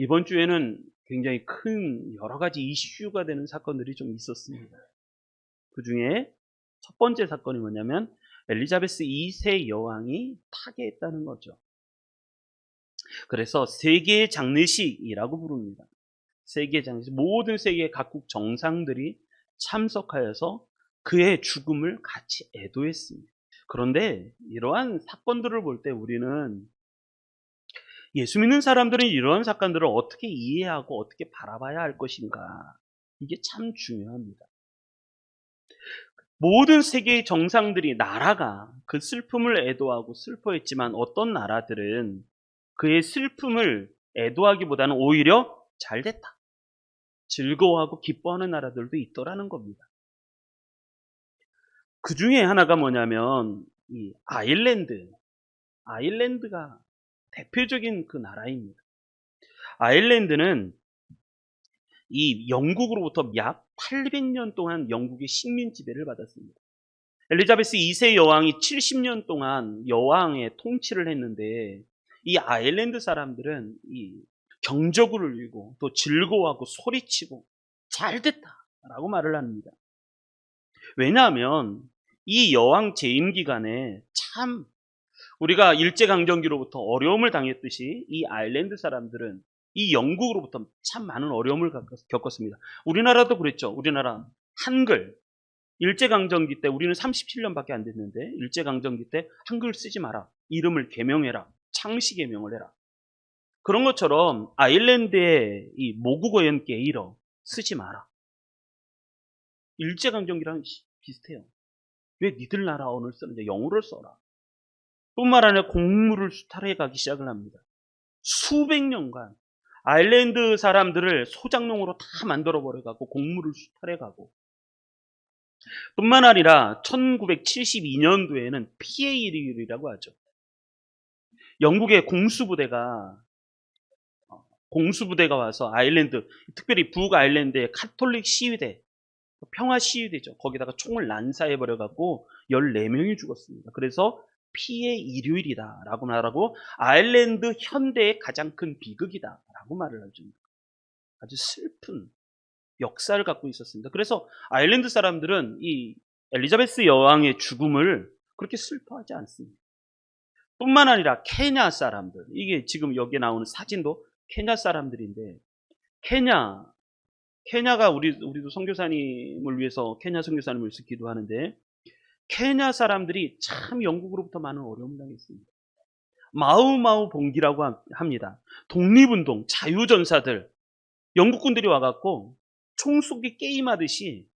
이번 주에는 굉장히 큰 여러 가지 이슈가 되는 사건들이 좀 있었습니다. 그중에 첫 번째 사건이 뭐냐면 엘리자베스 2세 여왕이 타계했다는 거죠. 그래서 세계 장례식이라고 부릅니다. 세계 장례식, 모든 세계 각국 정상들이 참석하여서 그의 죽음을 같이 애도했습니다. 그런데 이러한 사건들을 볼 때 우리는 예수 믿는 사람들은 이런 사건들을 어떻게 이해하고 어떻게 바라봐야 할 것인가, 이게 참 중요합니다. 모든 세계의 정상들이, 나라가 그 슬픔을 애도하고 슬퍼했지만 어떤 나라들은 그의 슬픔을 애도하기보다는 오히려 잘됐다, 즐거워하고 기뻐하는 나라들도 있더라는 겁니다. 그 중에 하나가 뭐냐면 이 아일랜드가 대표적인 그 나라입니다. 아일랜드는 이 영국으로부터 약 800년 동안 영국의 식민 지배를 받았습니다. 엘리자베스 2세 여왕이 70년 동안 여왕의 통치를 했는데, 이 아일랜드 사람들은 이 경적을 울리고 또 즐거워하고 소리치고 잘됐다라고 말을 합니다. 왜냐하면 이 여왕 재임 기간에 참 우리가 일제강점기로부터 어려움을 당했듯이 이 아일랜드 사람들은 이 영국으로부터 참 많은 어려움을 겪었습니다. 우리나라도 그랬죠. 우리나라 한글, 일제강점기 때 우리는 37년밖에 안 됐는데 일제강점기 때 한글 쓰지 마라, 이름을 개명해라, 창시 개명을 해라. 그런 것처럼 아일랜드의 이 모국어연 게일어 쓰지 마라. 일제강점기랑 비슷해요. 왜 니들 나라 언어를 쓰는데 영어를 써라. 뿐만 아니라 공무를 수탈해 가기 시작을 합니다. 수백 년간 아일랜드 사람들을 소장농으로 다 만들어 버려가고 공무를 수탈해 가고, 뿐만 아니라 1972년도에는 PAL이라고 하죠. 영국의 공수부대가 와서 아일랜드, 특별히 북아일랜드의 카톨릭 시위대, 평화 시위대죠. 거기다가 총을 난사해 버려갖고 14명이 죽었습니다. 그래서 피해 일요일이다라고 말하고 아일랜드 현대의 가장 큰 비극이다라고 말을 하죠. 아주 슬픈 역사를 갖고 있었습니다. 그래서 아일랜드 사람들은 이 엘리자베스 여왕의 죽음을 그렇게 슬퍼하지 않습니다. 뿐만 아니라 케냐 사람들, 이게 지금 여기에 나오는 사진도 케냐 사람들인데, 케냐가 우리도 선교사님을 위해서 케냐 선교사님을 위해서 기도하는데, 케냐 사람들이 참 영국으로부터 많은 어려움을 당했습니다. 마우마우 봉기라고 합니다. 독립운동, 자유전사들, 영국군들이 와갖고 총 쏘기 게임하듯이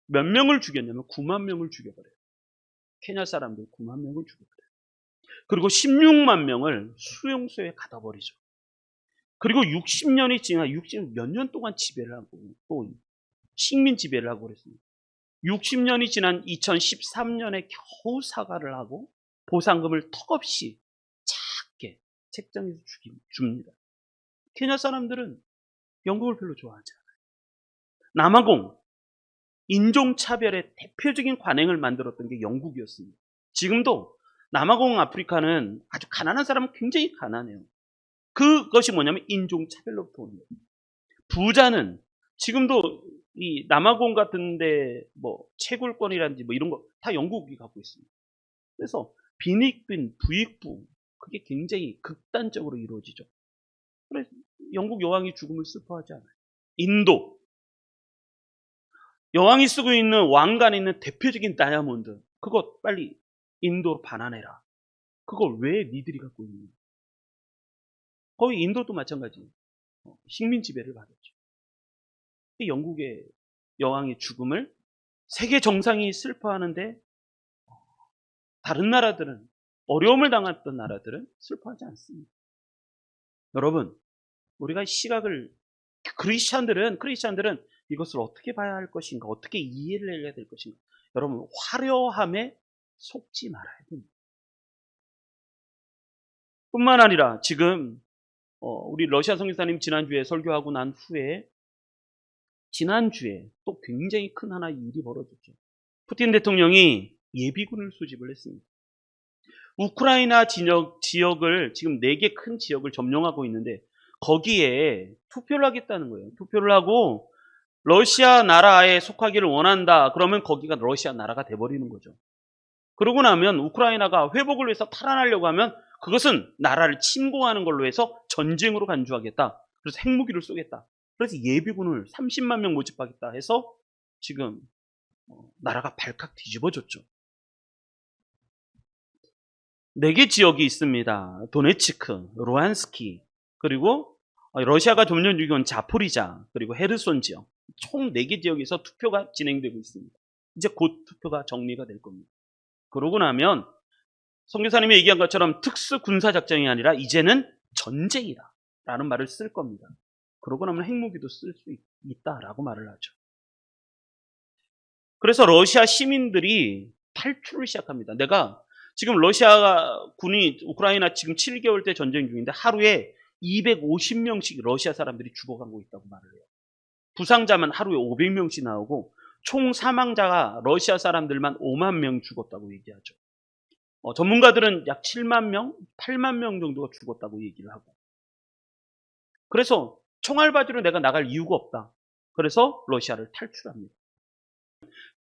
몇 명을 죽였냐면 9만 명을 죽여버려요. 케냐 사람들 9만 명을 죽여버려요. 그리고 16만 명을 수용소에 가둬버리죠. 그리고 60년이 지나 60몇 년 동안 지배를 하고 또 식민 지배를 하고 그랬습니다. 60년이 지난 2013년에 겨우 사과를 하고 보상금을 턱없이 작게 책정해서 줍니다. 케냐 사람들은 영국을 별로 좋아하지 않아요. 남아공, 인종차별의 대표적인 관행을 만들었던 게 영국이었습니다. 지금도 남아공 아프리카는 아주 가난한 사람은 굉장히 가난해요. 그것이 뭐냐면 인종차별로부터 오는 거예요. 부자는 지금도 이 남아공 같은데 뭐 채굴권이라든지 뭐 이런 거 다 영국이 갖고 있습니다. 그래서 빈익빈 부익부, 그게 굉장히 극단적으로 이루어지죠. 그래서 영국 여왕이 죽음을 슬퍼하지 않아요. 인도, 여왕이 쓰고 있는 왕관에 있는 대표적인 다이아몬드, 그거 빨리 인도로 반환해라. 그걸 왜 니들이 갖고 있느냐. 거의 인도도 마찬가지. 식민 지배를 받았죠. 영국의 여왕의 죽음을 세계 정상이 슬퍼하는데 다른 나라들은, 어려움을 당했던 나라들은 슬퍼하지 않습니다. 여러분, 우리가 크리스찬들은 이것을 어떻게 봐야 할 것인가, 어떻게 이해를 해야 될 것인가. 여러분, 화려함에 속지 말아야 됩니다. 뿐만 아니라 지금 우리 러시아 선교사님 지난주에 설교하고 난 후에 지난주에 또 굉장히 큰 하나의 일이 벌어졌죠. 푸틴 대통령이 예비군을 소집을 했습니다. 우크라이나 지역을 지금 4개 큰 지역을 점령하고 있는데 거기에 투표를 하겠다는 거예요. 투표를 하고 러시아 나라에 속하기를 원한다. 그러면 거기가 러시아 나라가 돼버리는 거죠. 그러고 나면 우크라이나가 회복을 위해서 탈환하려고 하면 그것은 나라를 침공하는 걸로 해서 전쟁으로 간주하겠다. 그래서 핵무기를 쏘겠다. 그래서 예비군을 30만 명 모집하겠다 해서 지금 나라가 발칵 뒤집어졌죠. 4개 지역이 있습니다. 도네츠크, 루안스키, 그리고 러시아가 점령 중인 자포리자, 그리고 헤르손 지역. 총 4개 지역에서 투표가 진행되고 있습니다. 이제 곧 투표가 정리가 될 겁니다. 그러고 나면 선교사님이 얘기한 것처럼 특수 군사작전이 아니라 이제는 전쟁이다 라는 말을 쓸 겁니다. 그러고 나면 핵무기도 쓸 수 있다라고 말을 하죠. 그래서 러시아 시민들이 탈출을 시작합니다. 내가 지금 러시아 군이 우크라이나 지금 7개월째 전쟁 중인데 하루에 250명씩 러시아 사람들이 죽어가고 있다고 말을 해요. 부상자만 하루에 500명씩 나오고 총 사망자가 러시아 사람들만 5만 명 죽었다고 얘기하죠. 전문가들은 약 7만 명, 8만 명 정도가 죽었다고 얘기를 하고. 그래서 총알 바지로 내가 나갈 이유가 없다. 그래서 러시아를 탈출합니다.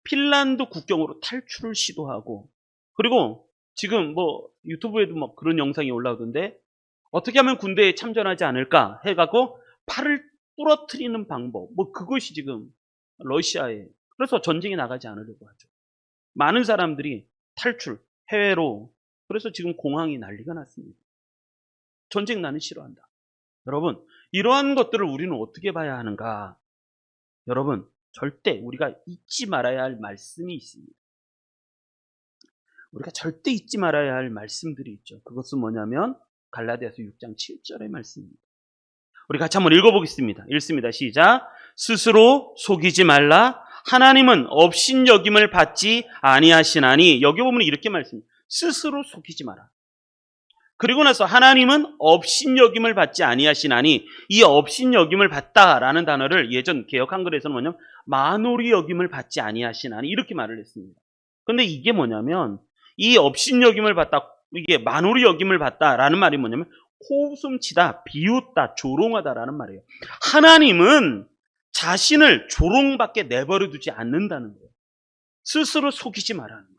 핀란드 국경으로 탈출을 시도하고, 그리고 지금 유튜브에도 막 그런 영상이 올라오던데 어떻게 하면 군대에 참전하지 않을까 해갖고 팔을 부러뜨리는 방법, 그것이 지금 러시아에, 그래서 전쟁에 나가지 않으려고 하죠. 많은 사람들이 탈출, 해외로, 그래서 지금 공항이 난리가 났습니다. 전쟁 나는 싫어한다. 여러분, 이러한 것들을 우리는 어떻게 봐야 하는가? 여러분, 절대 우리가 잊지 말아야 할 말씀이 있습니다. 우리가 절대 잊지 말아야 할 말씀들이 있죠. 그것은 뭐냐면 갈라디아서 6장 7절의 말씀입니다. 우리 같이 한번 읽어보겠습니다. 읽습니다. 시작. 스스로 속이지 말라. 하나님은 업신여김을 받지 아니하시나니. 여기 보면 이렇게 말씀합니다. 스스로 속이지 마라. 그리고 나서 하나님은 업신여김을 받지 아니하시나니, 이 업신여김을 받다라는 단어를 예전 개역 한글에서는 뭐냐면 만홀히 여김을 받지 아니하시나니 이렇게 말을 했습니다. 근데 이게 뭐냐면 이 업신여김을 받다, 이게 만홀히 여김을 받다라는 말이 뭐냐면 코웃음치다, 비웃다, 조롱하다라는 말이에요. 하나님은 자신을 조롱밖에 내버려 두지 않는다는 거예요. 스스로 속이지 말라는 거예요.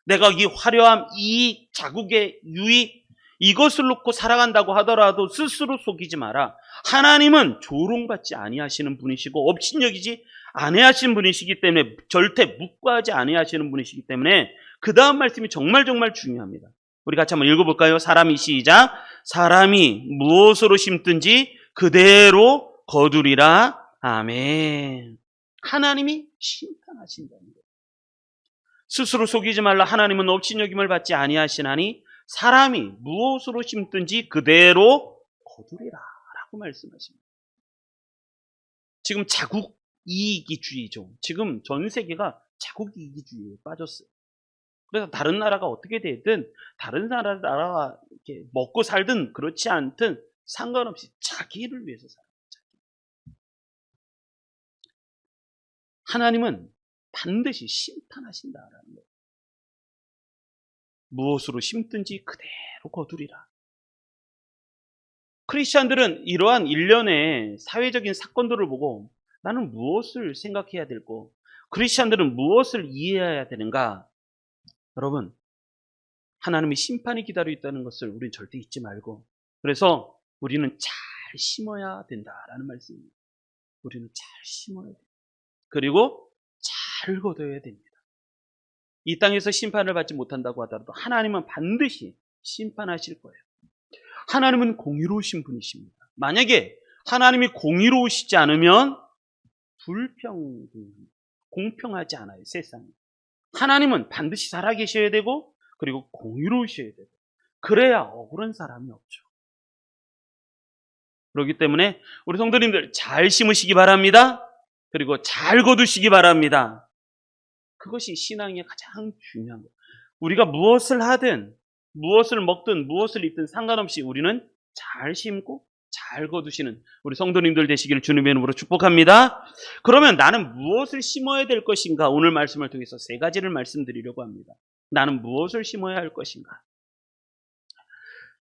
내가 이 화려함, 이 자국의 유익, 이것을 놓고 살아간다고 하더라도 스스로 속이지 마라. 하나님은 조롱받지 아니하시는 분이시고 업신여기지 아니하시는 분이시기 때문에, 절대 묵과하지 아니하시는 분이시기 때문에 그 다음 말씀이 정말 중요합니다. 우리 같이 한번 읽어볼까요? 사람이, 시작. 사람이 무엇으로 심든지 그대로 거두리라. 아멘. 하나님이 심판하신다는 거예요. 스스로 속이지 말라. 하나님은 업신여김을 받지 아니하시나니 사람이 무엇으로 심든지 그대로 거두리라 라고 말씀하십니다. 지금 자국 이기주의죠. 지금 전 세계가 자국 이기주의에 빠졌어요. 그래서 다른 나라가 어떻게 되든, 다른 나라가 이렇게 먹고 살든 그렇지 않든 상관없이 자기를 위해서 살아요. 하나님은 반드시 심판하신다라는 거예요. 무엇으로 심든지 그대로 거두리라. 크리스찬들은 이러한 일련의 사회적인 사건들을 보고 나는 무엇을 생각해야 될고, 크리스찬들은 무엇을 이해해야 되는가? 여러분, 하나님이 심판이 기다려 있다는 것을 우리는 절대 잊지 말고, 그래서 우리는 잘 심어야 된다라는 말씀입니다. 우리는 잘 심어야 됩니다. 그리고 잘 거둬야 됩니다. 이 땅에서 심판을 받지 못한다고 하더라도 하나님은 반드시 심판하실 거예요. 하나님은 공의로우신 분이십니다. 만약에 하나님이 공의로우시지 않으면 공평하지 않아요, 세상이. 하나님은 반드시 살아계셔야 되고, 그리고 공의로우셔야 되고, 그래야 억울한 사람이 없죠. 그렇기 때문에 우리 성도님들 잘 심으시기 바랍니다. 그리고 잘 거두시기 바랍니다. 그것이 신앙의 가장 중요한 거예요. 우리가 무엇을 하든, 무엇을 먹든, 무엇을 입든 상관없이 우리는 잘 심고 잘 거두시는 우리 성도님들 되시기를 주님의 이름으로 축복합니다. 그러면 나는 무엇을 심어야 될 것인가? 오늘 말씀을 통해서 3가지를 말씀드리려고 합니다. 나는 무엇을 심어야 할 것인가?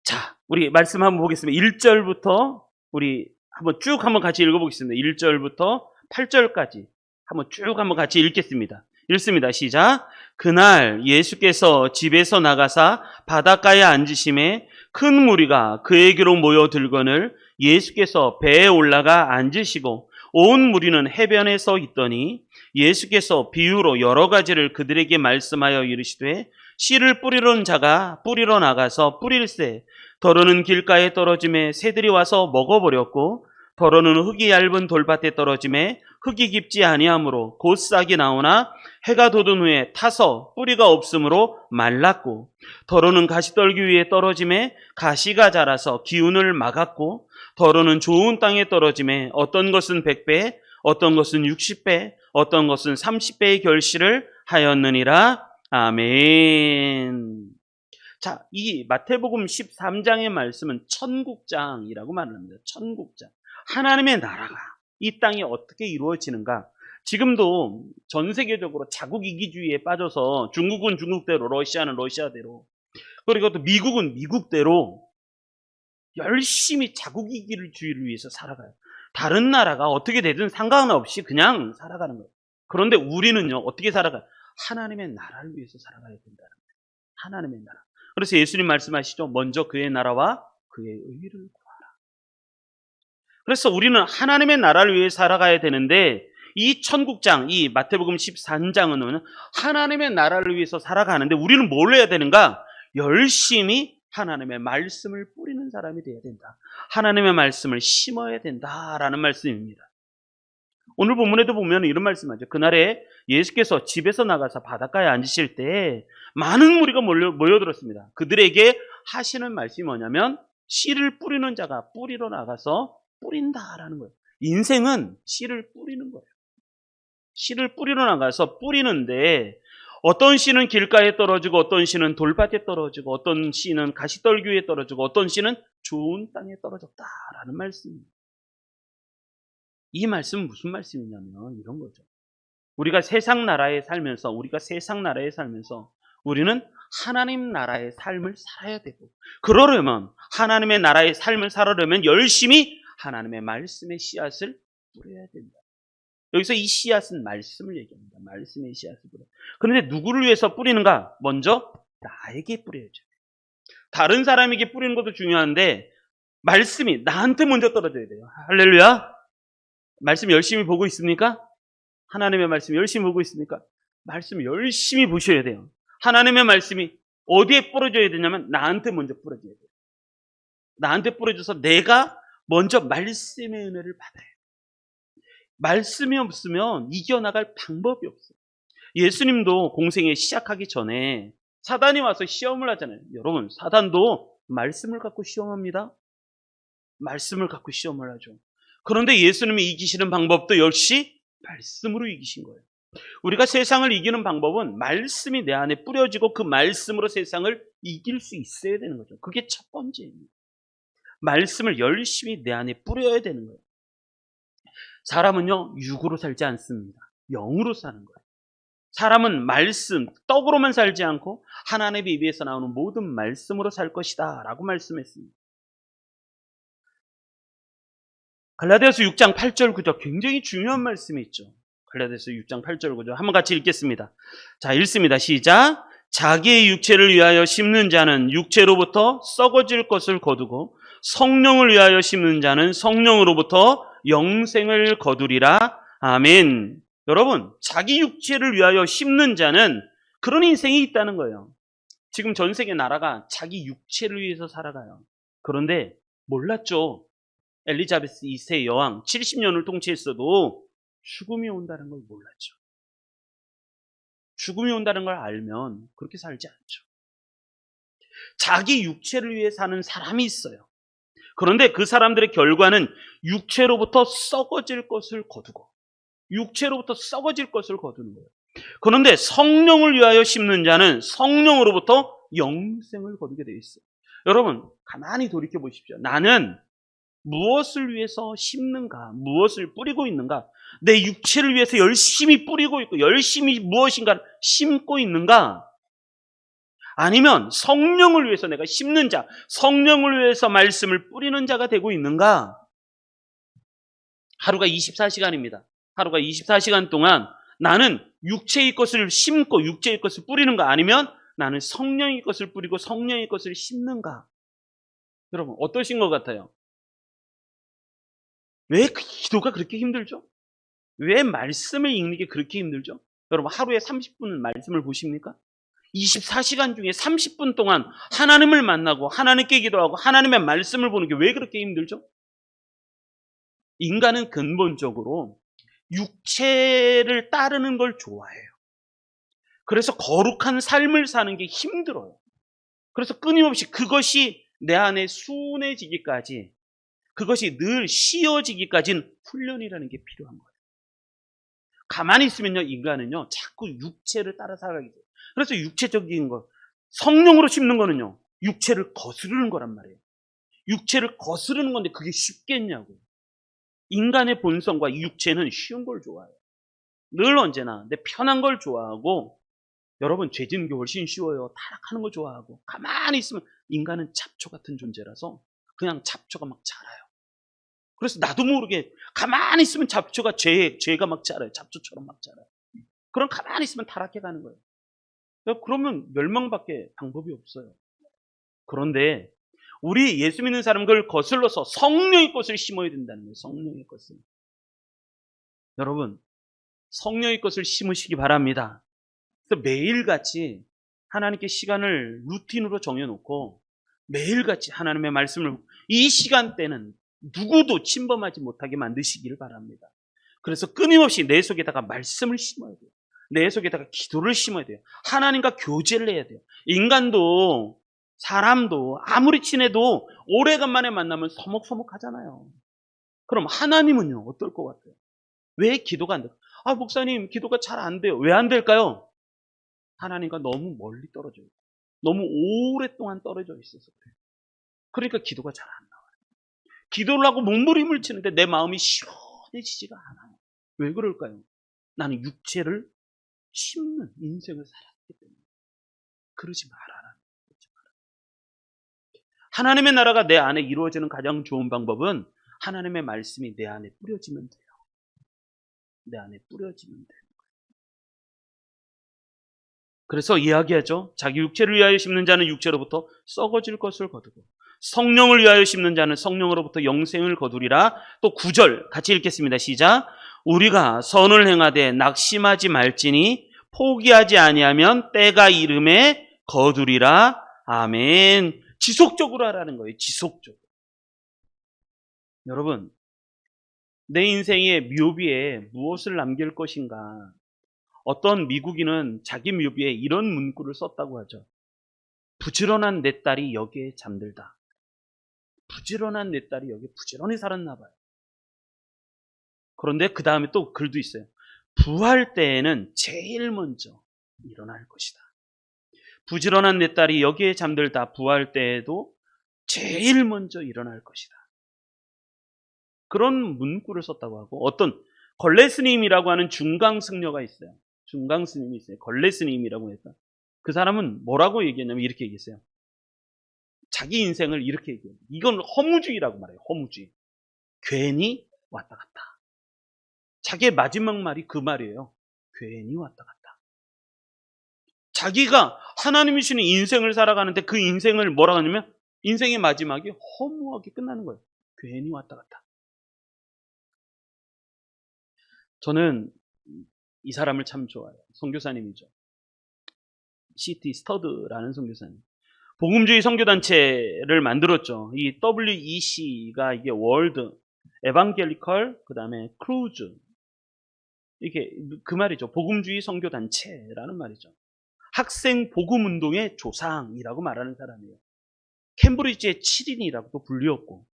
자, 우리 말씀 한번 보겠습니다. 1절부터 우리 한번 같이 읽어보겠습니다. 1절부터 8절까지 한번 같이 읽겠습니다. 읽습니다. 시작. 그날 예수께서 집에서 나가사 바닷가에 앉으심에 큰 무리가 그에게로 모여들거늘 예수께서 배에 올라가 앉으시고 온 무리는 해변에 서 있더니 예수께서 비유로 여러 가지를 그들에게 말씀하여 이르시되 씨를 뿌리러 자가 뿌리러 나가서 뿌릴새 더러는 길가에 떨어짐에 새들이 와서 먹어버렸고 더러는 흙이 얇은 돌밭에 떨어짐에 흙이 깊지 아니하므로 곧 싹이 나오나 해가 돋은 후에 타서 뿌리가 없으므로 말랐고 더러는 가시떨기 위에 떨어짐에 가시가 자라서 기운을 막았고 더러는 좋은 땅에 떨어짐에 어떤 것은 100배 어떤 것은 60배 어떤 것은 30배의 결실을 하였느니라. 아멘. 자, 이 마태복음 13장의 말씀은 천국장이라고 말합니다. 천국장. 하나님의 나라가 이 땅에 어떻게 이루어지는가? 지금도 전 세계적으로 자국 이기주의에 빠져서 중국은 중국대로, 러시아는 러시아대로, 그리고 또 미국은 미국대로 열심히 자국 이기주의를 위해서 살아가요. 다른 나라가 어떻게 되든 상관없이 그냥 살아가는 거예요. 그런데 우리는요, 어떻게 살아가요? 하나님의 나라를 위해서 살아가야 된다는 거예요. 하나님의 나라. 그래서 예수님 말씀하시죠. 먼저 그의 나라와 그의 의를 구하라. 그래서 우리는 하나님의 나라를 위해 살아가야 되는데 이 천국장, 이 마태복음 13장은 하나님의 나라를 위해서 살아가는데 우리는 뭘 해야 되는가? 열심히 하나님의 말씀을 뿌리는 사람이 되어야 된다. 하나님의 말씀을 심어야 된다라는 말씀입니다. 오늘 본문에도 보면 이런 말씀하죠. 그날에 예수께서 집에서 나가서 바닷가에 앉으실 때 많은 무리가 모여들었습니다. 그들에게 하시는 말씀이 뭐냐면 씨를 뿌리는 자가 뿌리러 나가서 뿌린다라는 거예요. 인생은 씨를 뿌리는 거예요. 씨를 뿌리러 나가서 뿌리는데 어떤 씨는 길가에 떨어지고 어떤 씨는 돌밭에 떨어지고 어떤 씨는 가시떨기 위에 떨어지고 어떤 씨는 좋은 땅에 떨어졌다라는 말씀입니다. 이 말씀은 무슨 말씀이냐면 이런 거죠. 우리가 세상 나라에 살면서 우리는 하나님 나라의 삶을 살아야 되고 그러려면 하나님의 나라의 삶을 살아려면 열심히 하나님의 말씀의 씨앗을 뿌려야 된다. 여기서 이 씨앗은 말씀을 얘기합니다. 말씀의 씨앗을 뿌려요. 그런데 누구를 위해서 뿌리는가? 먼저 나에게 뿌려야죠. 다른 사람에게 뿌리는 것도 중요한데 말씀이 나한테 먼저 떨어져야 돼요. 할렐루야. 말씀 열심히 보고 있습니까? 하나님의 말씀 열심히 보고 있습니까? 말씀 열심히 보셔야 돼요. 하나님의 말씀이 어디에 뿌려져야 되냐면 나한테 먼저 뿌려져야 돼요. 나한테 뿌려져서 내가 먼저 말씀의 은혜를 받아요. 말씀이 없으면 이겨나갈 방법이 없어요. 예수님도 공생에 시작하기 전에 사단이 와서 시험을 하잖아요. 여러분, 사단도 말씀을 갖고 시험합니다. 말씀을 갖고 시험을 하죠. 그런데 예수님이 이기시는 방법도 역시 말씀으로 이기신 거예요. 우리가 세상을 이기는 방법은 말씀이 내 안에 뿌려지고 그 말씀으로 세상을 이길 수 있어야 되는 거죠. 그게 첫 번째입니다. 말씀을 열심히 내 안에 뿌려야 되는 거예요. 사람은요, 육으로 살지 않습니다. 영으로 사는 거예요. 사람은 말씀, 떡으로만 살지 않고 하나님의 입에서 나오는 모든 말씀으로 살 것이다 라고 말씀했습니다. 갈라디아서 6장 8절 9절 굉장히 중요한 말씀이 있죠. 갈라디아서 6장 8절 9절 한번 같이 읽겠습니다. 자, 읽습니다. 시작. 자기의 육체를 위하여 심는 자는 육체로부터 썩어질 것을 거두고 성령을 위하여 심는 자는 성령으로부터 영생을 거두리라. 아멘. 여러분, 자기 육체를 위하여 심는 자는 그런 인생이 있다는 거예요. 지금 전 세계 나라가 자기 육체를 위해서 살아가요. 그런데 몰랐죠. 엘리자베스 2세 여왕 70년을 통치했어도 죽음이 온다는 걸 몰랐죠. 죽음이 온다는 걸 알면 그렇게 살지 않죠. 자기 육체를 위해 사는 사람이 있어요. 그런데 그 사람들의 결과는 육체로부터 썩어질 것을 거두고 육체로부터 썩어질 것을 거두는 거예요. 그런데 성령을 위하여 심는 자는 성령으로부터 영생을 거두게 되어 있어요. 여러분, 가만히 돌이켜 보십시오. 나는 무엇을 위해서 심는가? 무엇을 뿌리고 있는가? 내 육체를 위해서 열심히 뿌리고 있고 열심히 무엇인가 심고 있는가? 아니면 성령을 위해서 내가 심는 자, 성령을 위해서 말씀을 뿌리는 자가 되고 있는가? 하루가 24시간입니다. 하루가 24시간 동안 나는 육체의 것을 심고 육체의 것을 뿌리는가, 아니면 나는 성령의 것을 뿌리고 성령의 것을 심는가? 여러분 어떠신 것 같아요? 왜 그 기도가 그렇게 힘들죠? 왜 말씀을 읽는 게 그렇게 힘들죠? 여러분 하루에 30분 말씀을 보십니까? 24시간 중에 30분 동안 하나님을 만나고 하나님께 기도하고 하나님의 말씀을 보는 게 왜 그렇게 힘들죠? 인간은 근본적으로 육체를 따르는 걸 좋아해요. 그래서 거룩한 삶을 사는 게 힘들어요. 그래서 끊임없이 그것이 내 안에 순해지기까지, 그것이 늘 씌어지기까지는 훈련이라는 게 필요한 거예요. 가만히 있으면요, 인간은요, 자꾸 육체를 따라 살아가게 돼요. 그래서 육체적인 것, 성령으로 심는 거는요, 육체를 거스르는 거란 말이에요. 육체를 거스르는 건데 그게 쉽겠냐고요. 인간의 본성과 육체는 쉬운 걸 좋아해요. 늘 언제나 내 편한 걸 좋아하고, 여러분 죄 짓는 게 훨씬 쉬워요. 타락하는 거 좋아하고. 가만히 있으면 인간은 잡초 같은 존재라서 그냥 잡초가 막 자라요. 그래서 나도 모르게 가만히 있으면 잡초가 죄가 막 자라요. 잡초처럼 막 자라요. 그럼 가만히 있으면 타락해 가는 거예요. 그러면 멸망밖에 방법이 없어요. 그런데 우리 예수 믿는 사람들 거슬러서 성령의 것을 심어야 된다는 거예요. 성령의 것을. 여러분 성령의 것을 심으시기 바랍니다. 그래서 매일같이 하나님께 시간을 루틴으로 정해놓고 매일같이 하나님의 말씀을, 이 시간대는 누구도 침범하지 못하게 만드시기를 바랍니다. 그래서 끊임없이 내 속에다가 말씀을 심어야 돼요. 내 속에다가 기도를 심어야 돼요. 하나님과 교제를 해야 돼요. 인간도 사람도 아무리 친해도 오래간만에 만나면 서먹서먹하잖아요. 그럼 하나님은요 어떨 것 같아요? 왜 기도가 안 돼요? 아 목사님 기도가 잘 안 돼요. 왜 안 될까요? 하나님과 너무 멀리 떨어져 있고 너무 오랫동안 떨어져 있어서 그래요. 그러니까 기도가 잘 안 나와요. 기도를 하고 몸부림을 치는데 내 마음이 시원해지지가 않아요. 왜 그럴까요? 나는 육체를 심는 인생을 살았기 때문에. 그러지 말아라. 하나님의 나라가 내 안에 이루어지는 가장 좋은 방법은 하나님의 말씀이 내 안에 뿌려지면 돼요. 내 안에 뿌려지면 돼요. 그래서 이야기하죠. 자기 육체를 위하여 심는 자는 육체로부터 썩어질 것을 거두고 성령을 위하여 심는 자는 성령으로부터 영생을 거두리라. 또 9절 같이 읽겠습니다. 시작. 우리가 선을 행하되 낙심하지 말지니 포기하지 아니하면 때가 이름에 거두리라. 아멘. 지속적으로 하라는 거예요. 지속적으로. 여러분 내 인생의 묘비에 무엇을 남길 것인가. 어떤 미국인은 자기 묘비에 이런 문구를 썼다고 하죠. 부지런한 내 딸이 여기에 잠들다. 부지런한 내 딸이 여기에 부지런히 살았나 봐요. 그런데 그 다음에 또 글도 있어요. 부활 때에는 제일 먼저 일어날 것이다. 부지런한 내 딸이 여기에 잠들다. 부활 때에도 제일 먼저 일어날 것이다. 그런 문구를 썼다고 하고, 어떤 걸레 스님이라고 하는 중강 승려가 있어요. 중강 스님이 있어요. 걸레 스님이라고 해서 그 사람은 뭐라고 얘기했냐면 이렇게 얘기했어요. 자기 인생을 이렇게 얘기해요. 이건 허무주의라고 말해요. 허무주의. 괜히 왔다 갔다. 자기의 마지막 말이 그 말이에요. 괜히 왔다 갔다. 자기가 하나님이 주는 인생을 살아가는데 그 인생을 뭐라고 하냐면 인생의 마지막이 허무하게 끝나는 거예요. 괜히 왔다 갔다. 저는 이 사람을 참 좋아해요. 선교사님이죠. C.T. 스터드라는 선교사님. 복음주의 선교단체를 만들었죠. 이 WEC가 이게 월드 에반겔리컬 그다음에 크루즈, 이게 그 말이죠. 복음주의 선교단체라는 말이죠. 학생 복음운동의 조상이라고 말하는 사람이에요. 캠브리지의 7인이라고도 불리웠고,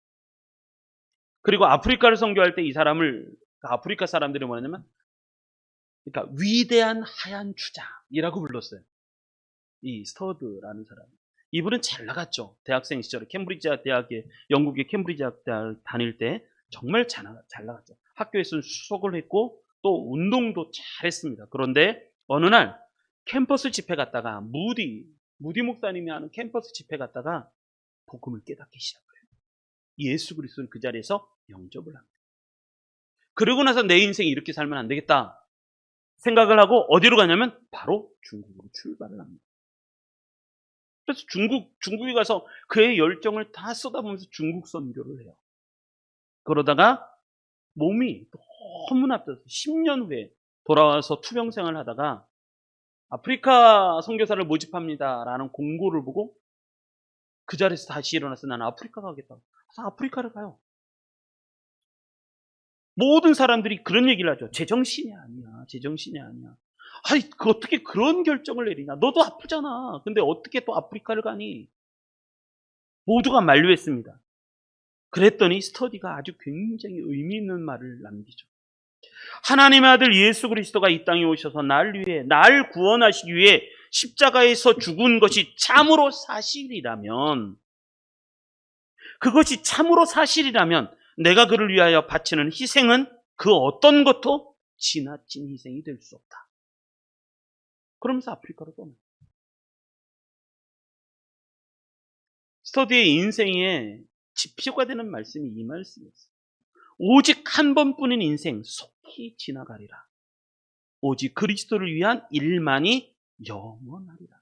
그리고 아프리카를 선교할 때 이 사람을, 아프리카 사람들이 뭐냐면 그러니까 위대한 하얀 주장이라고 불렀어요. 이 스터드라는 사람. 이분은 잘 나갔죠. 대학생 시절에 캠브리지 대학에, 영국의 캠브리지 대학을 다닐 때 정말 잘 나갔죠. 학교에서는 수석을 했고 또 운동도 잘했습니다. 그런데 어느 날 캠퍼스 집회 갔다가 무디 목사님이 하는 캠퍼스 집회 갔다가 복음을 깨닫기 시작해요. 예수 그리스도는 그 자리에서 영접을 합니다. 그러고 나서 내 인생이 이렇게 살면 안 되겠다 생각을 하고 어디로 가냐면 바로 중국으로 출발을 합니다. 그래서 중국에 가서 그의 열정을 다 쏟아부으면서 중국 선교를 해요. 그러다가 몸이 너무 나빠서 10년 후에 돌아와서 투병 생활을 하다가 아프리카 선교사를 모집합니다라는 공고를 보고 그 자리에서 다시 일어나서 나는 아프리카 가겠다고. 그래서 아프리카를 가요. 모든 사람들이 그런 얘기를 하죠. 제정신이 아니야. 제정신이 아니야. 아니, 어떻게 그런 결정을 내리냐. 너도 아프잖아. 근데 어떻게 또 아프리카를 가니? 모두가 만류했습니다. 그랬더니 스터디가 아주 굉장히 의미 있는 말을 남기죠. 하나님의 아들 예수 그리스도가 이 땅에 오셔서 날 구원하시기 위해 십자가에서 죽은 것이 참으로 사실이라면, 그것이 참으로 사실이라면 내가 그를 위하여 바치는 희생은 그 어떤 것도 지나친 희생이 될 수 없다. 그러면서 아프리카로 떠나요. 스터디의 인생의 지표가 되는 말씀이 이 말씀이었어요. 오직 한 번뿐인 인생 속히 지나가리라. 오직 그리스도를 위한 일만이 영원하리라.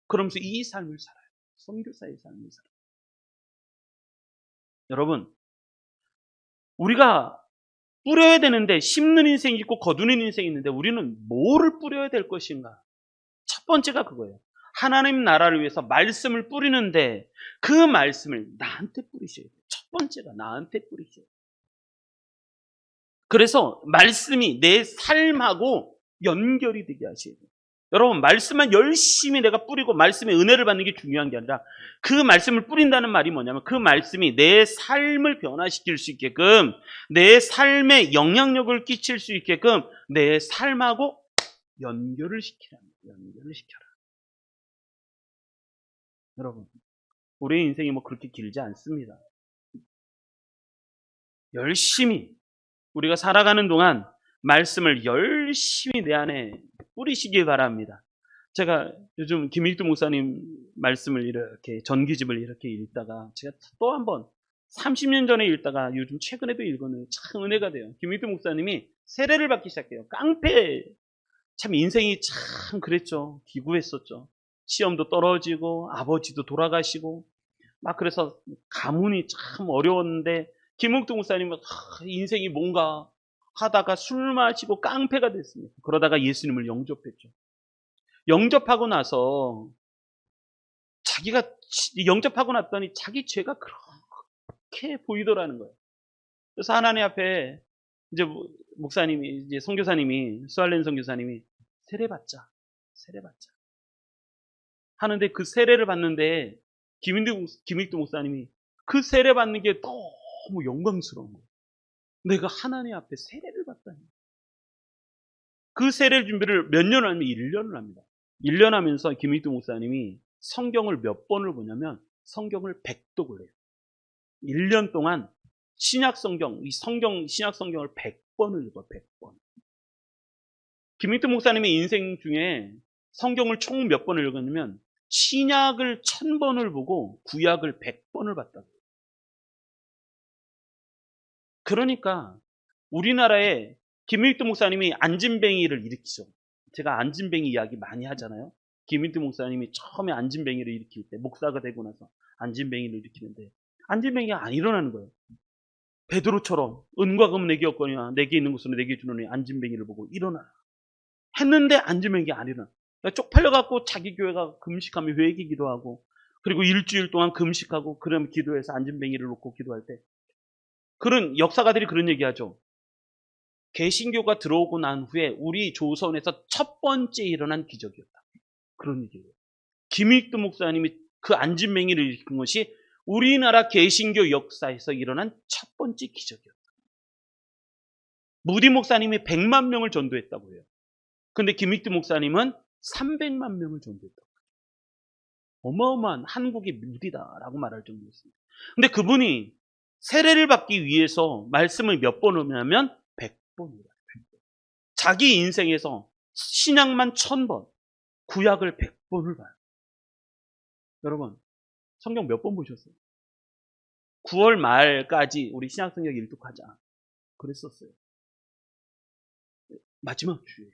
그러면서 이 삶을 살아요. 선교사의 삶을 살아요. 여러분, 우리가 뿌려야 되는데 심는 인생이 있고 거두는 인생이 있는데 우리는 뭐를 뿌려야 될 것인가? 첫 번째가 그거예요. 하나님 나라를 위해서 말씀을 뿌리는데 그 말씀을 나한테 뿌리셔야 돼요. 첫 번째가 나한테 뿌리셔야 돼요. 그래서 말씀이 내 삶하고 연결이 되게 하셔야 돼요. 여러분, 말씀만 열심히 내가 뿌리고 말씀의 은혜를 받는 게 중요한 게 아니라 그 말씀을 뿌린다는 말이 뭐냐면 그 말씀이 내 삶을 변화시킬 수 있게끔, 내 삶에 영향력을 끼칠 수 있게끔 내 삶하고 연결을 시키라. 연결을 시켜라. 여러분, 우리의 인생이 뭐 그렇게 길지 않습니다. 열심히 우리가 살아가는 동안 말씀을 열심히 내 안에 뿌리시길 바랍니다. 제가 요즘 김일두 목사님 말씀을 이렇게 전기집을 이렇게 읽다가 제가 또 한번 30년 전에 읽다가 요즘 최근에도 읽었는데 참 은혜가 돼요. 김일두 목사님이 세례를 받기 시작해요. 깡패. 참 인생이 참 그랬죠. 기구했었죠. 시험도 떨어지고 아버지도 돌아가시고 막 그래서 가문이 참 어려웠는데 김웅두 목사님은 인생이 뭔가 하다가 술 마시고 깡패가 됐습니다. 그러다가 예수님을 영접했죠. 영접하고 나서 자기가 영접하고 났더니 자기 죄가 그렇게 보이더라는 거예요. 그래서 하나님 앞에 이제 목사님이 이제 선교사님이 수알렌 선교사님이 세례받자 하는데 그 세례를 받는데 김익두 목사님이 그 세례 받는 게 너무 영광스러운 거예요. 내가 하나님 앞에 세례를 받다니. 그 세례 준비를 몇 년을 하면 1년을 합니다. 1년 하면서 김익두 목사님이 성경을 몇 번을 보냐면 성경을 100독을 해요. 1년 동안 신약 성경을 100번을 읽어요. 100번. 김익두 목사님의 인생 중에 성경을 총 몇 번을 읽었냐면 신약을 1000번을 보고 구약을 100번을 봤다고. 그러니까 우리나라에 김일두 목사님이 안진뱅이를 일으키죠. 제가 안진뱅이 이야기 많이 하잖아요. 김일두 목사님이 처음에 안진뱅이를 일으킬 때 목사가 되고 나서 안진뱅이를 일으키는데 안진뱅이가 안 일어나는 거예요. 베드로처럼 은과 금 내게 없거니와 내게 있는 것으로 내게 주노니 안진뱅이를 보고 일어나라 했는데 안진뱅이가 안 일어나. 그러니까 쪽팔려갖고 자기 교회가 금식하며 회개 기도하고 그리고 일주일 동안 금식하고 그럼 기도해서 안진뱅이를 놓고 기도할 때 그런 역사가들이 그런 얘기하죠. 개신교가 들어오고 난 후에 우리 조선에서 첫 번째 일어난 기적이었다. 그런 얘기예요. 김익두 목사님이 그 안진뱅이를 일으킨 것이 우리나라 개신교 역사에서 일어난 첫 번째 기적이었다. 무디 목사님이 100만 명을 전도했다고 해요. 근데 김익두 목사님은 300만 명을 전도했다고 해요. 어마어마한 한국의 무디다라고 말할 정도였습니다. 근데 그분이 세례를 받기 위해서 말씀을 몇 번 오냐면 100번이다. 100번. 자기 인생에서 신약만 1000번, 구약을 100번을 봐요. 여러분, 성경 몇 번 보셨어요? 9월 말까지 우리 신약성경 일독하자. 그랬었어요. 마지막 주예요.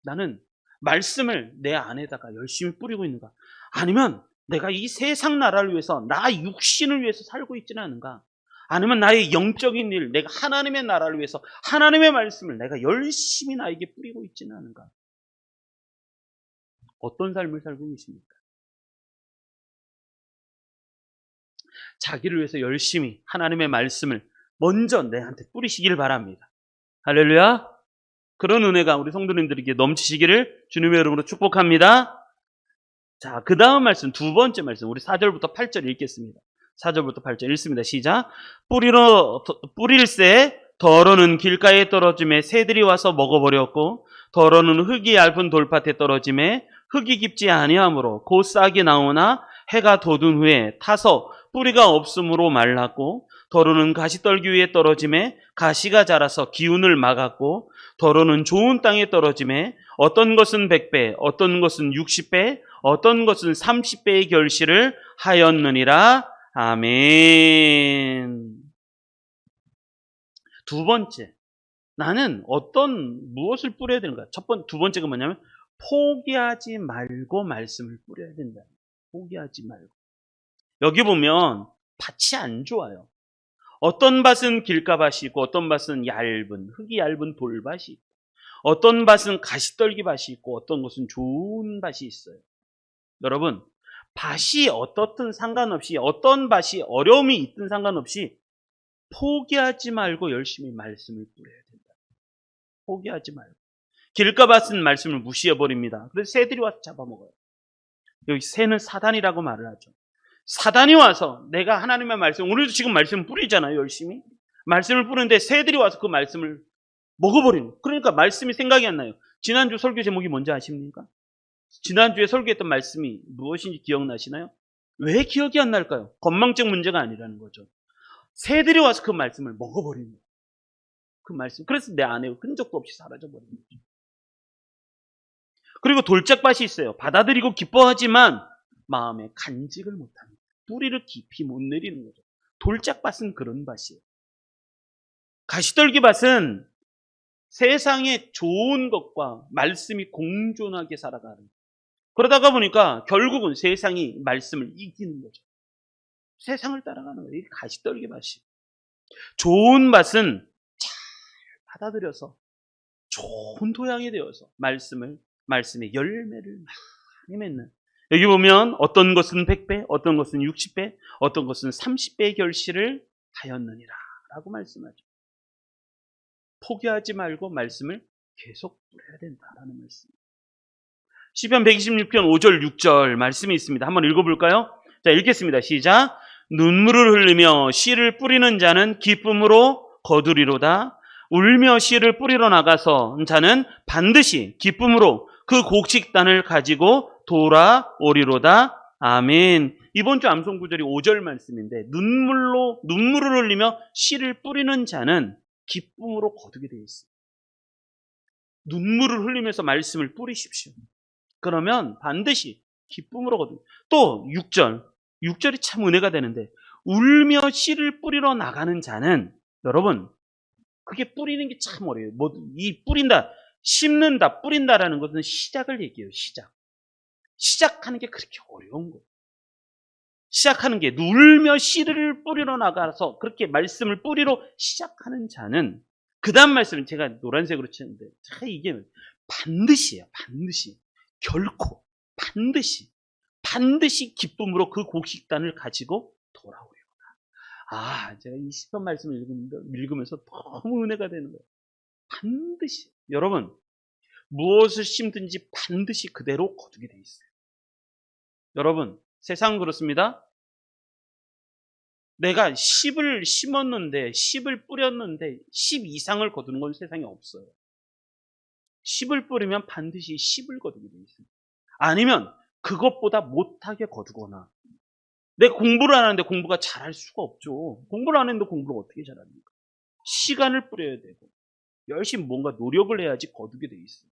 나는 말씀을 내 안에다가 열심히 뿌리고 있는가? 아니면 내가 이 세상 나라를 위해서 나 육신을 위해서 살고 있지는 않은가? 아니면 나의 영적인 일, 내가 하나님의 나라를 위해서 하나님의 말씀을 내가 열심히 나에게 뿌리고 있지는 않은가? 어떤 삶을 살고 계십니까? 자기를 위해서 열심히 하나님의 말씀을 먼저 내한테 뿌리시길 바랍니다. 할렐루야. 그런 은혜가 우리 성도님들에게 넘치시기를 주님의 이름으로 축복합니다. 자, 그 다음 말씀, 두 번째 말씀, 우리 4절부터 8절 읽겠습니다. 4절부터 8절 읽습니다. 시작. 뿌릴새 더러는 길가에 떨어짐에 새들이 와서 먹어버렸고, 더러는 흙이 얇은 돌밭에 떨어짐에 흙이 깊지 아니하므로 곧 싹이 나오나 해가 돋은 후에 타서 뿌리가 없으므로 말랐고, 더러는 가시떨기 위에 떨어짐에 가시가 자라서 기운을 막았고, 더러는 좋은 땅에 떨어짐에 어떤 것은 100배, 어떤 것은 60배, 어떤 것은 30배의 결실을 하였느니라. 아멘. 두 번째, 나는 무엇을 뿌려야 되는가? 두 번째가 뭐냐면 포기하지 말고 말씀을 뿌려야 된다. 포기하지 말고. 여기 보면 밭이 안 좋아요. 어떤 밭은 길가밭이 있고 어떤 밭은 흙이 얇은 돌밭이 있고 어떤 밭은 가시떨기 밭이 있고 어떤 것은 좋은 밭이 있어요. 여러분, 밭이 어떻든 상관없이 어떤 밭이 어려움이 있든 상관없이 포기하지 말고 열심히 말씀을 뿌려야 된다. 포기하지 말고. 길가밭은 말씀을 무시해버립니다. 그래서 새들이 와서 잡아먹어요. 여기 새는 사단이라고 말을 하죠. 사단이 와서 내가 하나님의 말씀, 오늘도 지금 말씀을 뿌리잖아요, 열심히. 말씀을 뿌리는데 새들이 와서 그 말씀을 먹어버리는. 그러니까 말씀이 생각이 안 나요. 지난주 설교 제목이 뭔지 아십니까? 지난주에 설교했던 말씀이 무엇인지 기억나시나요? 왜 기억이 안 날까요? 건망증 문제가 아니라는 거죠. 새들이 와서 그 말씀을 먹어버리는 거예요. 그 말씀. 그래서 내 안에 흔적도 없이 사라져버리는 거죠. 그리고 돌짝밭이 있어요. 받아들이고 기뻐하지만 마음에 간직을 못합니다. 뿌리를 깊이 못 내리는 거죠. 돌짝밭은 그런 밭이에요. 가시떨기 밭은 세상의 좋은 것과 말씀이 공존하게 살아가는. 그러다가 보니까 결국은 세상이 말씀을 이기는 거죠. 세상을 따라가는 거예요. 이 가시떨기 밭이. 좋은 밭은 잘 받아들여서 좋은 토양이 되어서 말씀의 열매를 많이 맺는. 여기 보면 어떤 것은 100배, 어떤 것은 60배, 어떤 것은 30배의 결실을 하였느니라 라고 말씀하죠. 포기하지 말고 말씀을 계속 뿌려야 된다라는 말씀. 시편 126편 5절 6절 말씀이 있습니다. 한번 읽어볼까요? 자, 읽겠습니다. 시작. 눈물을 흘리며 씨를 뿌리는 자는 기쁨으로 거두리로다. 울며 씨를 뿌리러 나가서 자는 반드시 기쁨으로 그 곡식단을 가지고 돌아오리로다. 아멘. 이번 주 암송 구절이 5절 말씀인데 눈물을 흘리며 씨를 뿌리는 자는 기쁨으로 거두게 되어 있습니다. 눈물을 흘리면서 말씀을 뿌리십시오. 그러면 반드시 기쁨으로 거두게. 또 6절이 참 은혜가 되는데 울며 씨를 뿌리러 나가는 자는, 여러분, 그게 뿌리는 게 참 어려워요. 이 뿌린다, 심는다, 뿌린다라는 것은 시작을 얘기해요. 시작하는 게 그렇게 어려운 거예요. 시작하는 게 울며 씨를 뿌리러 나가서 그렇게 말씀을 뿌리러 시작하는 자는, 그 다음 말씀은 제가 노란색으로 치는데 이게 반드시예요. 반드시. 결코 반드시 기쁨으로 그 곡식단을 가지고 돌아오리로다. 제가 이 시편 말씀을 읽으면서 너무 은혜가 되는 거예요. 반드시. 여러분, 무엇을 심든지 반드시 그대로 거두게 돼 있어요. 여러분, 세상은 그렇습니다. 내가 10을 심었는데 10을 뿌렸는데 10 이상을 거두는 건 세상에 없어요. 10을 뿌리면 반드시 10을 거두게 돼 있어요. 아니면 그것보다 못하게 거두거나. 내가 공부를 안 하는데 공부가 잘할 수가 없죠. 공부를 안 했는데 공부를 어떻게 잘합니까? 시간을 뿌려야 되고 열심히 뭔가 노력을 해야지 거두게 돼 있어요.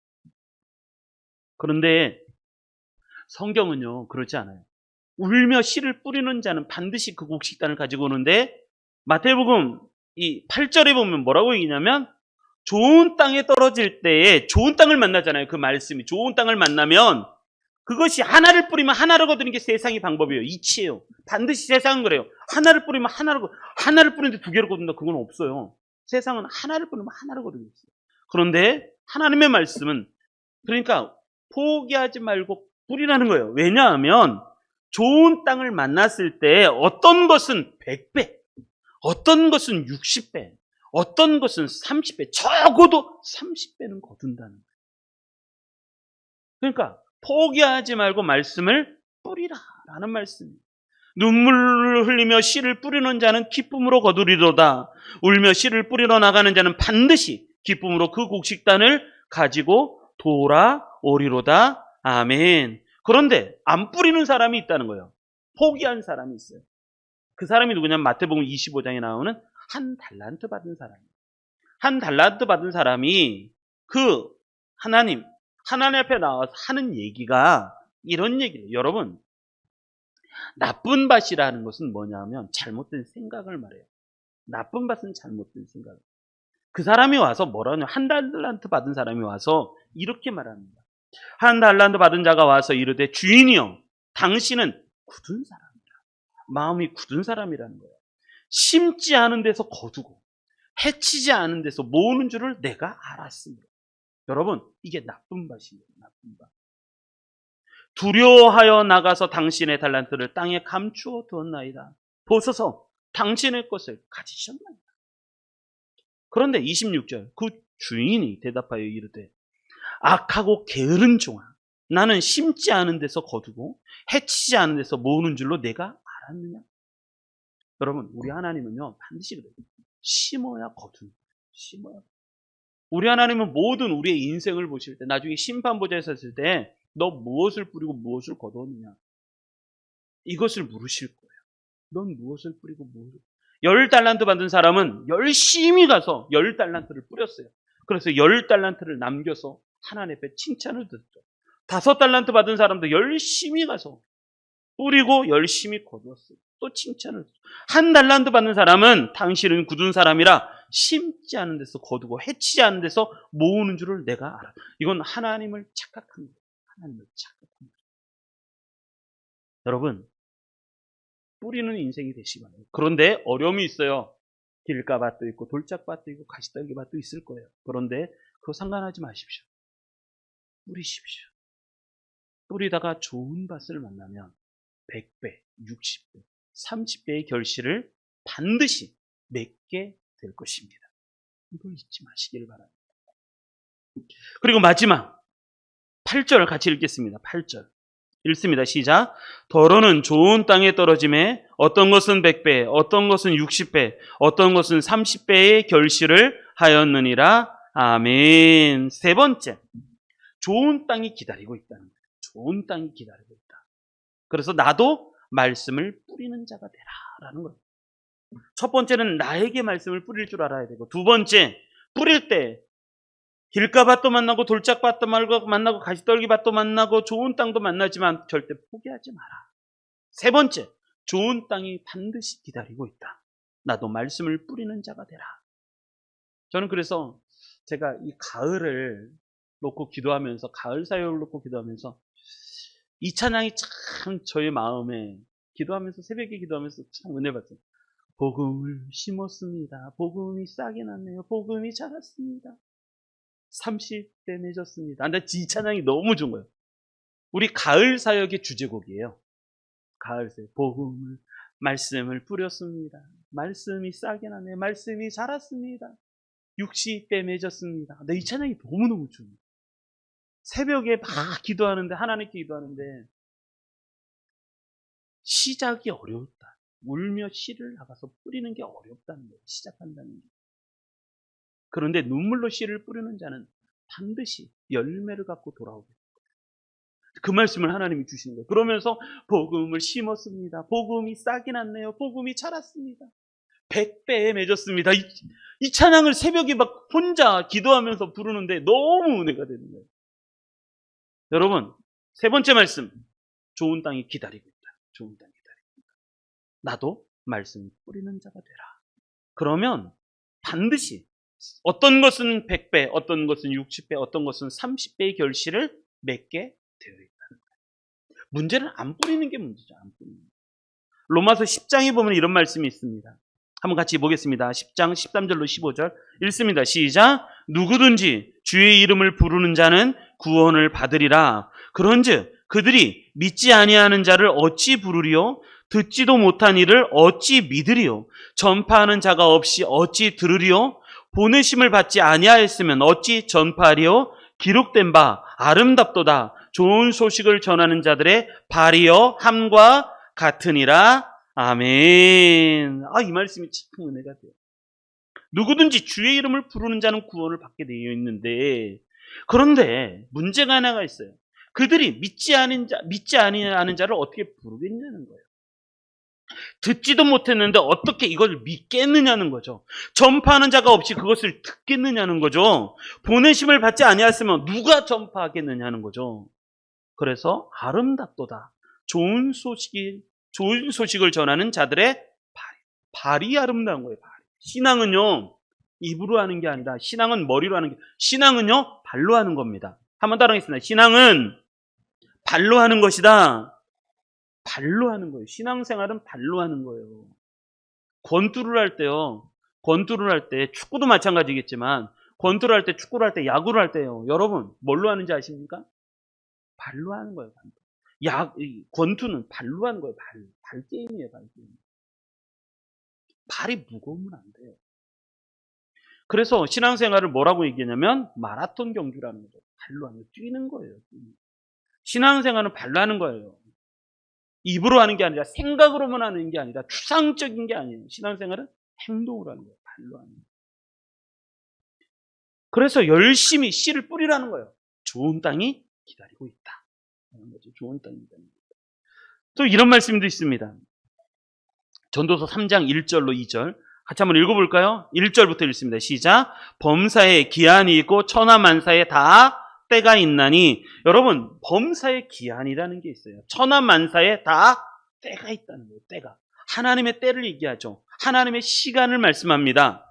그런데 성경은요, 그렇지 않아요. 울며 씨를 뿌리는 자는 반드시 그 곡식단을 가지고 오는데, 마태복음 이 8절에 보면 뭐라고 얘기냐면 좋은 땅에 떨어질 때에 좋은 땅을 만나잖아요. 그 말씀이 좋은 땅을 만나면 그것이 하나를 뿌리면 하나를 거두는 게 세상의 방법이에요. 이치예요. 반드시 세상은 그래요. 하나를 뿌리면 하나를 뿌리는데 두 개를 거둔다. 그건 없어요. 세상은 하나를 뿌리면 하나를 거두고 있어요. 그런데 하나님의 말씀은 그러니까 포기하지 말고 뿌리라는 거예요. 왜냐하면 좋은 땅을 만났을 때 어떤 것은 100배, 어떤 것은 60배, 어떤 것은 30배, 적어도 30배는 거둔다는 거예요. 그러니까 포기하지 말고 말씀을 뿌리라라는 말씀이에요. 눈물을 흘리며 씨를 뿌리는 자는 기쁨으로 거두리로다. 울며 씨를 뿌리러 나가는 자는 반드시 기쁨으로 그 곡식단을 가지고 돌아오리로다. 아멘. 그런데 안 뿌리는 사람이 있다는 거예요. 포기한 사람이 있어요. 그 사람이 누구냐면 마태복음 25장에 나오는 한 달란트 받은 사람이에요. 한 달란트 받은 사람이 그 하나님 앞에 나와서 하는 얘기가 이런 얘기예요. 여러분, 나쁜 밭이라는 것은 뭐냐면 잘못된 생각을 말해요. 나쁜 밭은 잘못된 생각. 그 사람이 와서 뭐라냐? 한 달란트 받은 사람이 와서 이렇게 말합니다. 한 달란트 받은 자가 와서 이르되 주인이여, 당신은 굳은 사람이라. 마음이 굳은 사람이라는 거예요. 심지 않은 데서 거두고 해치지 않은 데서 모으는 줄을 내가 알았습니다. 여러분, 이게 나쁜 밭이에요. 나쁜 밭. 두려워하여 나가서 당신의 달란트를 땅에 감추어 두었나이다. 보소서, 당신의 것을 가지셨나이다. 그런데 26절, 그 주인이 대답하여 이르되 악하고 게으른 종아, 나는 심지 않은 데서 거두고 해치지 않은 데서 모으는 줄로 내가 알았느냐? 여러분, 우리 하나님은요 반드시 그래요. 심어야 거두는 거예요. 심어야. 우리 하나님은 모든 우리의 인생을 보실 때, 나중에 심판보좌에 섰을 때 너 무엇을 뿌리고 무엇을 거두었느냐, 이것을 물으실 거예요. 넌 무엇을 뿌리고 무엇을. 10달란트 받은 사람은 열심히 가서 10달란트를 뿌렸어요. 그래서 10달란트를 남겨서 하나님 앞에 칭찬을 듣죠. 5달란트 받은 사람도 열심히 가서 뿌리고 열심히 거두었어요. 또 칭찬을 듣죠. 1달란트 받는 사람은 당신은 굳은 사람이라 심지 않은 데서 거두고 해치지 않은 데서 모으는 줄을 내가 알아. 이건 하나님을 착각한 거예요. 하나님을 착각한 거예요. 여러분, 뿌리는 인생이 되시기 바랍니다. 그런데 어려움이 있어요. 길가밭도 있고 돌짝밭도 있고 가시떨기밭도 있을 거예요. 그런데 그거 상관하지 마십시오. 뿌리십시오. 뿌리다가 좋은 밭을 만나면 100배, 60배, 30배의 결실을 반드시 맺게 될 것입니다. 이걸 잊지 마시길 바랍니다. 그리고 마지막 8절 같이 읽겠습니다. 8절 읽습니다. 시작. 더러는 좋은 땅에 떨어짐에 어떤 것은 100배, 어떤 것은 60배, 어떤 것은 30배의 결실을 하였느니라. 아멘. 세 번째, 좋은 땅이 기다리고 있다는 거예요. 좋은 땅이 기다리고 있다. 그래서 나도 말씀을 뿌리는 자가 되라라는 거예요. 첫 번째는 나에게 말씀을 뿌릴 줄 알아야 되고, 두 번째, 뿌릴 때 길가밭도 만나고 돌짝밭도 만나고 가시떨기밭도 만나고 좋은 땅도 만나지만 절대 포기하지 마라. 세 번째, 좋은 땅이 반드시 기다리고 있다. 나도 말씀을 뿌리는 자가 되라. 저는 그래서 제가 이 가을을 놓고 기도하면서, 가을 사역을 놓고 기도하면서 이 찬양이 참 저의 마음에, 기도하면서, 새벽에 기도하면서 참 은혜 받았어요. 복음을 심었습니다. 복음이 싹이 났네요. 복음이 자랐습니다. 30대 맺었습니다. 근데 이 찬양이 너무 좋은 거예요. 우리 가을 사역의 주제곡이에요. 가을 사역. 복음을, 말씀을 뿌렸습니다. 말씀이 싹이 나네. 말씀이 자랐습니다. 60대 맺었습니다. 근데 이 찬양이 너무너무 좋아요. 새벽에 막 기도하는데, 하나님께 기도하는데 시작이 어렵다. 울며 씨를 나가서 뿌리는 게 어렵다는 거예요. 시작한다는 게. 그런데 눈물로 씨를 뿌리는 자는 반드시 열매를 갖고 돌아오게 됩니다. 그 말씀을 하나님이 주시는 거예요. 그러면서 복음을 심었습니다. 복음이 싹이 났네요. 복음이 자랐습니다. 100배에 맺었습니다. 이 찬양을 새벽에 막 혼자 기도하면서 부르는데 너무 은혜가 되는 거예요. 여러분, 세 번째 말씀, 좋은 땅이 기다리고 있다. 좋은 땅이 기다리고 있다. 나도 말씀을 뿌리는 자가 되라. 그러면 반드시 어떤 것은 100배, 어떤 것은 60배, 어떤 것은 30배의 결실을 맺게 되어 있다는 거예요. 문제는 안 뿌리는 게 문제죠. 안 뿌리는 게. 로마서 10장에 보면 이런 말씀이 있습니다. 한번 같이 보겠습니다. 10장 13절로 15절 읽습니다. 시작. 누구든지 주의 이름을 부르는 자는 구원을 받으리라. 그런즉 그들이 믿지 아니하는 자를 어찌 부르리요? 듣지도 못한 이를 어찌 믿으리요? 전파하는 자가 없이 어찌 들으리요? 보내심을 받지 아니하였으면 어찌 전파하리요? 기록된 바 아름답도다. 좋은 소식을 전하는 자들의 발이여 함과 같으니라. 아멘. 이 말씀이 참 은혜가 돼요. 누구든지 주의 이름을 부르는 자는 구원을 받게 되어 있는데, 그런데 문제가 하나가 있어요. 그들이 믿지 아니하는 자를 어떻게 부르겠냐는 거예요. 듣지도 못했는데 어떻게 이걸 믿겠느냐는 거죠. 전파하는 자가 없이 그것을 듣겠느냐는 거죠. 보내심을 받지 아니했으면 누가 전파하겠느냐는 거죠. 그래서 아름답도다. 좋은 소식을 전하는 자들의 발이 아름다운 거예요. 발. 신앙은요, 입으로 하는 게 아니라, 신앙은 머리로 하는 게, 신앙은요, 발로 하는 겁니다. 한번 따라하겠습니다. 신앙은 발로 하는 것이다. 발로 하는 거예요. 신앙생활은 발로 하는 거예요. 권투를 할 때요, 권투를 할 때, 축구도 마찬가지겠지만, 권투를 할 때, 축구를 할 때, 야구를 할 때요, 여러분, 뭘로 하는지 아십니까? 발로 하는 거예요. 권투는 발로 하는 거예요. 발 게임이에요. 발 게임. 발이 무거우면 안 돼요. 그래서 신앙생활을 뭐라고 얘기하냐면 마라톤 경주라는 거죠. 발로 하는 거, 뛰는 거예요. 신앙생활은 발로 하는 거예요. 입으로 하는 게 아니라, 생각으로만 하는 게 아니라, 추상적인 게 아니에요. 신앙생활은 행동으로 하는 거예요. 발로 하는 거예요. 그래서 열심히 씨를 뿌리라는 거예요. 좋은 땅이 기다리고 있다. 좋은 땅이 기다리고 있다. 또 이런 말씀도 있습니다. 전도서 3장 1절로 2절 같이 한번 읽어볼까요? 1절부터 읽습니다. 시작. 범사에 기한이 있고 천하만사에 다 때가 있나니. 여러분, 범사에 기한이라는 게 있어요. 천하만사에 다 때가 있다는 거예요. 때가. 하나님의 때를 얘기하죠. 하나님의 시간을 말씀합니다.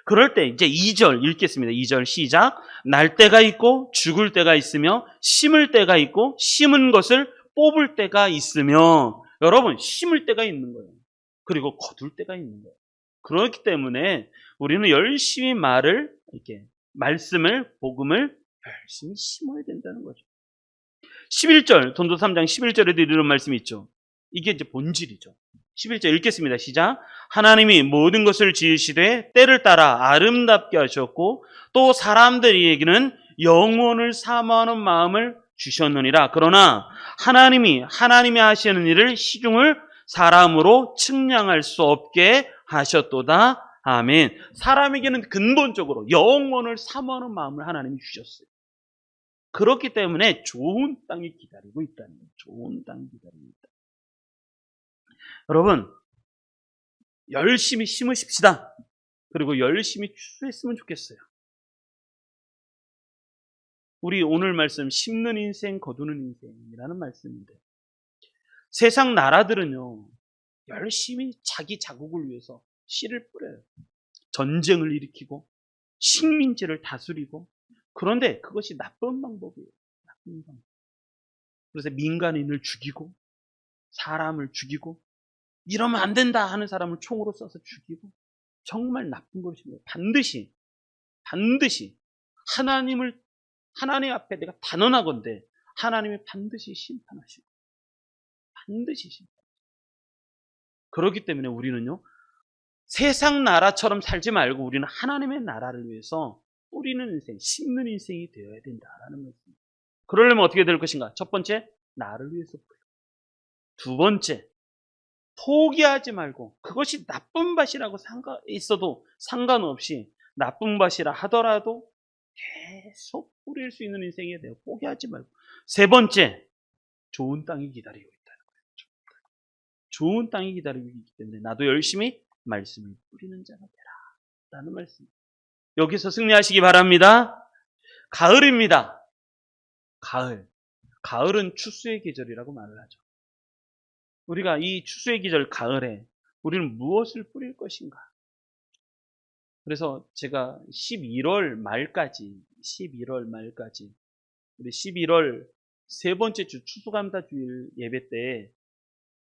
그럴 때 이제 2절 읽겠습니다. 2절 시작. 날 때가 있고 죽을 때가 있으며 심을 때가 있고 심은 것을 뽑을 때가 있으며. 여러분, 심을 때가 있는 거예요. 그리고 거둘 때가 있는 거예요. 그렇기 때문에 우리는 열심히 말씀을, 복음을 열심히 심어야 된다는 거죠. 11절, 전도서 3장 11절에도 이런 말씀이 있죠. 이게 이제 본질이죠. 11절 읽겠습니다. 시작. 하나님이 모든 것을 지으시되 때를 따라 아름답게 하셨고 또 사람들에게는 영혼을 사모하는 마음을 주셨느니라. 그러나 하나님이 하시는 일을 시중을 사람으로 측량할 수 없게 하셨도다. 아멘. 사람에게는 근본적으로 영혼을 사모하는 마음을 하나님이 주셨어요. 그렇기 때문에 좋은 땅이 기다리고 있다는 거예요. 좋은 땅이 기다리고 있다. 여러분, 열심히 심으십시다. 그리고 열심히 추수했으면 좋겠어요. 우리 오늘 말씀, 심는 인생, 거두는 인생이라는 말씀인데, 세상 나라들은요, 열심히 자기 자국을 위해서 씨를 뿌려요. 전쟁을 일으키고 식민지를 다스리고. 그런데 그것이 나쁜 방법이에요. 나쁜 방법. 그래서 민간인을 죽이고 사람을 죽이고 이러면 안 된다 하는 사람을 총으로 쏴서 죽이고, 정말 나쁜 것입니다. 반드시 하나님 앞에 내가 단언하건대 하나님이 반드시 심판하시고, 반드시 심판하시고. 그렇기 때문에 우리는요, 세상 나라처럼 살지 말고 우리는 하나님의 나라를 위해서 뿌리는 인생, 심는 인생이 되어야 된다라는 말씀입니다. 그러려면 어떻게 될 것인가? 첫 번째, 나를 위해서 뿌려. 두 번째, 포기하지 말고, 그것이 나쁜 밭이라고 있어도 상관없이, 나쁜 밭이라 하더라도 계속 뿌릴 수 있는 인생이 돼요. 포기하지 말고. 세 번째, 좋은 땅이 기다리고 있다는 거예요. 좋은 땅이 기다리고 있기 때문에 나도 열심히 말씀을 뿌리는 자가 되라 라는 말씀. 여기서 승리하시기 바랍니다. 가을입니다. 가을은 추수의 계절이라고 말을 하죠. 우리가 이 추수의 계절 가을에 우리는 무엇을 뿌릴 것인가? 그래서 제가 11월 말까지 우리 11월 세 번째 주 추수감사 주일 예배 때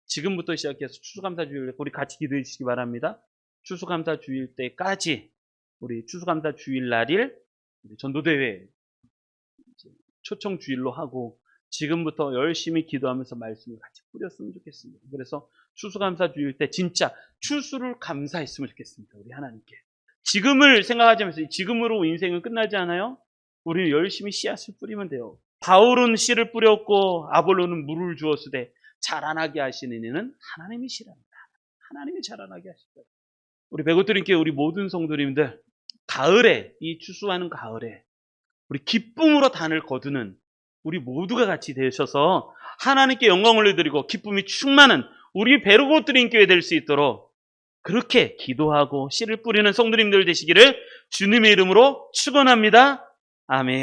지금부터 시작해서 추수감사 주일 우리 같이 기도해 주시기 바랍니다. 추수감사 주일 때까지 우리 추수감사 주일 날일 전도대회 초청 주일로 하고 지금부터 열심히 기도하면서 말씀을 같이 뿌렸으면 좋겠습니다. 그래서 추수감사 주일 때 진짜 추수를 감사했으면 좋겠습니다. 우리 하나님께. 지금을 생각하지 마세요. 지금으로 인생은 끝나지 않아요? 우리는 열심히 씨앗을 뿌리면 돼요. 바울은 씨를 뿌렸고 아볼로는 물을 주었으되 자라나게 하시는 이는 하나님이시랍니다. 하나님이 자라나게 하실 거예요. 우리 배고트림께 우리 모든 성도님들 가을에 이 추수하는 가을에 우리 기쁨으로 단을 거두는 우리 모두가 같이 되셔서 하나님께 영광을 올려드리고 기쁨이 충만한 우리 배고트림 교회 될 수 있도록 그렇게 기도하고 씨를 뿌리는 성도님들 되시기를 주님의 이름으로 축원합니다. 아멘.